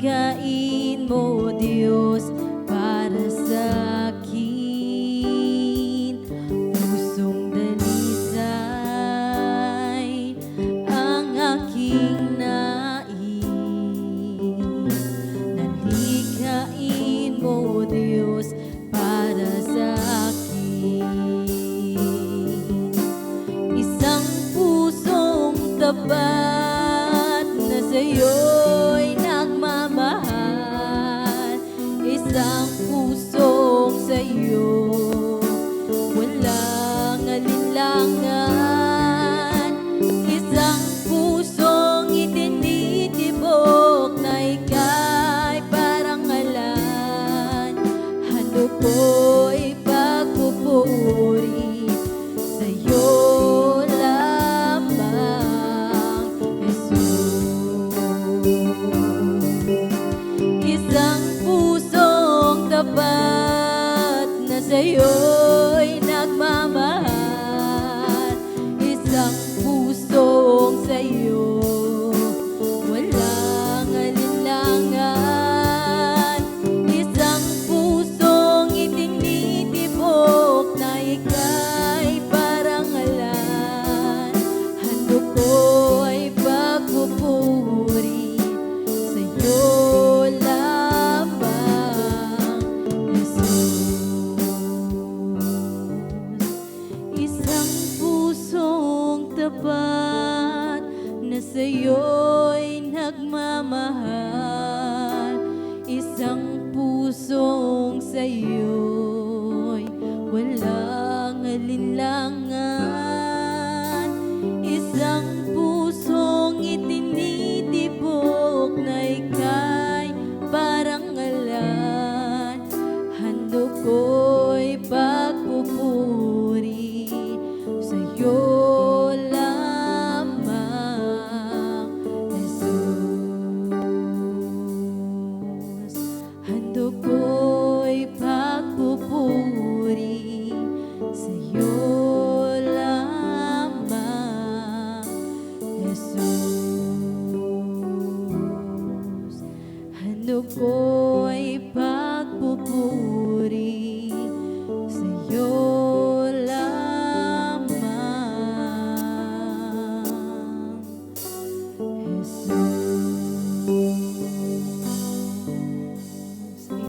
Likhain mo, Diyos, para sa akin. Pusong dalisay ang aking nais. Nalikhain mo, Diyos, para sa akin. Isang pusong tapat na sa'yo'y nagmamahal. Isang pusong sa'yo walang alinlangan. Isang pusong itinitibok na ika'y parangalan. Handog ko'y pagpupuri sa'yo lamang, Jesus. Isang pusong tapat na sa'yo'y nagmamahal. Isang pusong sa'yo walang alinlangan. Isang pusong itinitibok na ika'y parangalan. Handog ko'y pagpupuri sa'yo lamang, Jesus. Isang pusong tapat na sa'yo'y nagmamahal. Isang pusong sa'yo'y walang alinlangan. Isang